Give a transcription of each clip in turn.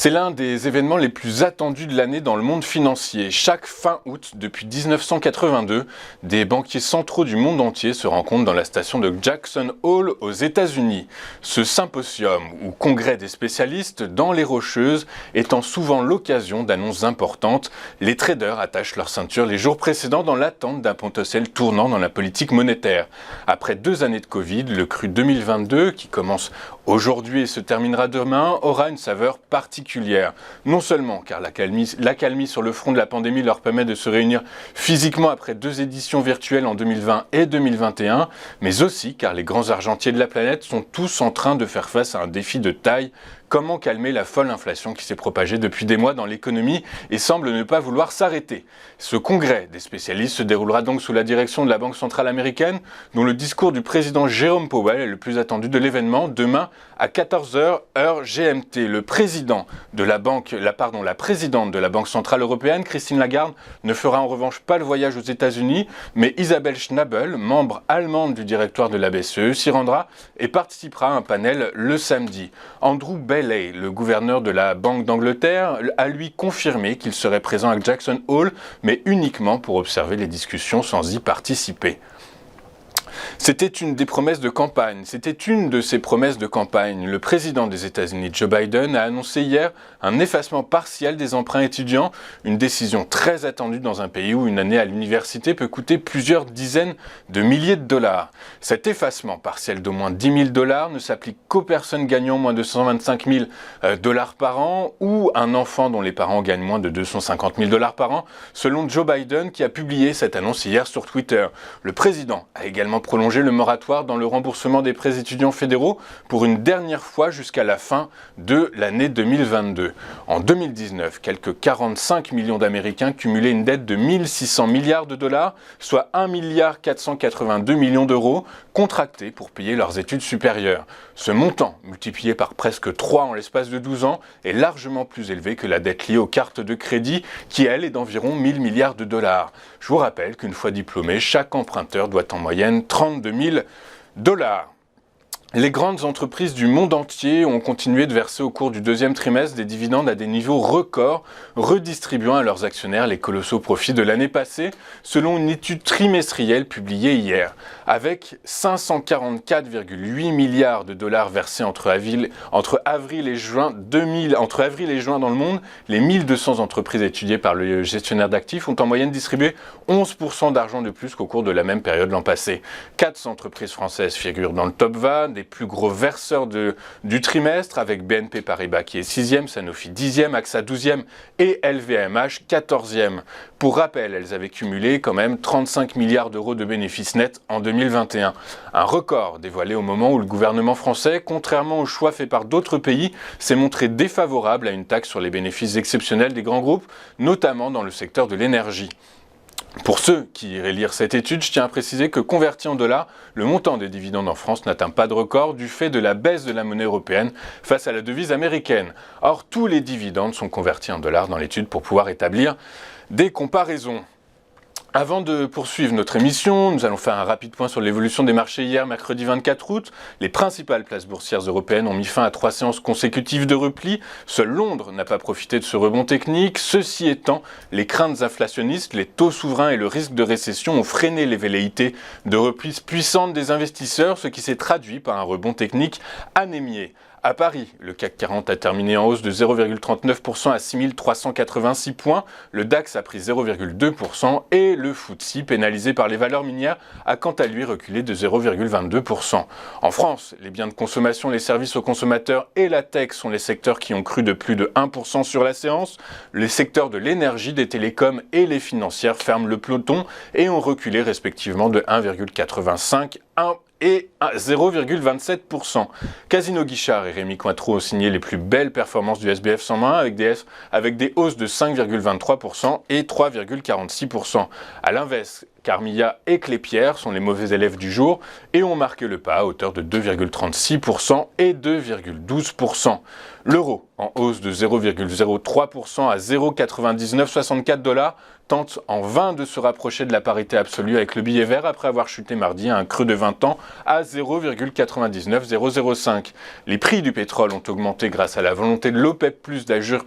C'est l'un des événements les plus attendus de l'année dans le monde financier. Chaque fin août, depuis 1982, des banquiers centraux du monde entier se rencontrent dans la station de Jackson Hole aux États-Unis. Ce symposium, ou congrès des spécialistes dans les Rocheuses, étant souvent l'occasion d'annonces importantes, les traders attachent leur ceinture les jours précédents dans l'attente d'un potentiel tournant dans la politique monétaire. Après 2 années de Covid, le cru 2022, qui commence aujourd'hui et se terminera demain, aura une saveur particulière. Non seulement car l'accalmie sur le front de la pandémie leur permet de se réunir physiquement après 2 éditions virtuelles en 2020 et 2021, mais aussi car les grands argentiers de la planète sont tous en train de faire face à un défi de taille. Comment calmer la folle inflation qui s'est propagée depuis des mois dans l'économie et semble ne pas vouloir s'arrêter? Ce congrès des spécialistes se déroulera donc sous la direction de la Banque centrale américaine, dont le discours du président Jérôme Powell est le plus attendu de l'événement, demain à 14h heure GMT. La présidente de la Banque centrale européenne, Christine Lagarde, ne fera en revanche pas le voyage aux États-Unis, mais Isabelle Schnabel, membre allemande du directoire de la BCE, s'y rendra et participera à un panel le samedi. Andrew Bailey, le gouverneur de la Banque d'Angleterre, a lui confirmé qu'il serait présent à Jackson Hole, mais uniquement pour observer les discussions sans y participer. C'était une de ses promesses de campagne. Le président des États-Unis, Joe Biden, a annoncé hier un effacement partiel des emprunts étudiants, une décision très attendue dans un pays où une année à l'université peut coûter plusieurs dizaines de milliers de dollars. Cet effacement partiel d'au moins 10 000 $ ne s'applique qu'aux personnes gagnant moins de 125 000 $ par an ou un enfant dont les parents gagnent moins de 250 000 $ par an, selon Joe Biden qui a publié cette annonce hier sur Twitter. Le président a également prolonger le moratoire dans le remboursement des prêts étudiants fédéraux pour une dernière fois jusqu'à la fin de l'année 2022. En 2019, quelques 45 millions d'Américains cumulaient une dette de 1600 milliards de dollars, soit 1 482 millions d'euros contractés pour payer leurs études supérieures. Ce montant, multiplié par presque 3 en l'espace de 12 ans, est largement plus élevé que la dette liée aux cartes de crédit qui, elle, est d'environ 1000 milliards de dollars. Je vous rappelle qu'une fois diplômé, chaque emprunteur doit en moyenne 32 000 $. Les grandes entreprises du monde entier ont continué de verser au cours du 2e trimestre des dividendes à des niveaux records, redistribuant à leurs actionnaires les colossaux profits de l'année passée, selon une étude trimestrielle publiée hier. Avec 544,8 milliards de dollars versés entre avril et juin dans le monde, les 1200 entreprises étudiées par le gestionnaire d'actifs ont en moyenne distribué 11% d'argent de plus qu'au cours de la même période l'an passé. 4 entreprises françaises figurent dans le top 20, des plus gros verseurs du trimestre, avec BNP Paribas qui est 6e, Sanofi 10e, AXA 12e et LVMH 14e. Pour rappel, elles avaient cumulé quand même 35 milliards d'euros de bénéfices nets en 2021. Un record dévoilé au moment où le gouvernement français, contrairement aux choix faits par d'autres pays, s'est montré défavorable à une taxe sur les bénéfices exceptionnels des grands groupes, notamment dans le secteur de l'énergie. Pour ceux qui iraient lire cette étude, je tiens à préciser que converti en dollars, le montant des dividendes en France n'atteint pas de record du fait de la baisse de la monnaie européenne face à la devise américaine. Or, tous les dividendes sont convertis en dollars dans l'étude pour pouvoir établir des comparaisons. Avant de poursuivre notre émission, nous allons faire un rapide point sur l'évolution des marchés hier, mercredi 24 août. Les principales places boursières européennes ont mis fin à 3 séances consécutives de repli. Seul Londres n'a pas profité de ce rebond technique. Ceci étant, les craintes inflationnistes, les taux souverains et le risque de récession ont freiné les velléités de repli puissantes des investisseurs, ce qui s'est traduit par un rebond technique anémié. À Paris, le CAC 40 a terminé en hausse de 0,39% à 6386 points, le DAX a pris 0,2% et le FTSE, pénalisé par les valeurs minières, a quant à lui reculé de 0,22%. En France, les biens de consommation, les services aux consommateurs et la tech sont les secteurs qui ont cru de plus de 1% sur la séance. Les secteurs de l'énergie, des télécoms et les financières ferment le peloton et ont reculé respectivement de 1,85%, 1% et 0,27%. Casino Guichard et Rémy Cointreau ont signé les plus belles performances du SBF 120 avec des hausses de 5,23% et 3,46%. À l'inverse, Carmilla et Clépierre sont les mauvais élèves du jour et ont marqué le pas à hauteur de 2,36% et 2,12%. L'euro, en hausse de 0,03% à 0,9964 $, tente en vain de se rapprocher de la parité absolue avec le billet vert après avoir chuté mardi à un creux de 20 ans à 0,99005. Les prix du pétrole ont augmenté grâce à la volonté de l'OPEP+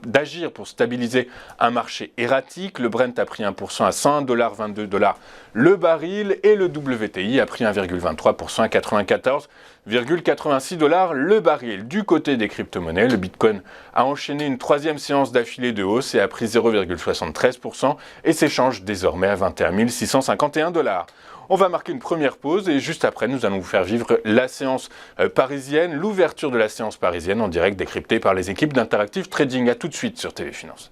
d'agir pour stabiliser un marché erratique. Le Brent a pris 1% à 101,22 $ le baril et le WTI a pris 1,23% à 94,86 $ le baril. Du côté des crypto-monnaies, le Bitcoin a enchaîné une troisième séance d'affilée de hausse et a pris 0,73% et s'échange désormais à 21 651 $. On va marquer une première pause et juste après, nous allons vous faire vivre la séance parisienne, l'ouverture de la séance parisienne en direct décryptée par les équipes d'Interactive Trading. A tout de suite sur TV Finance.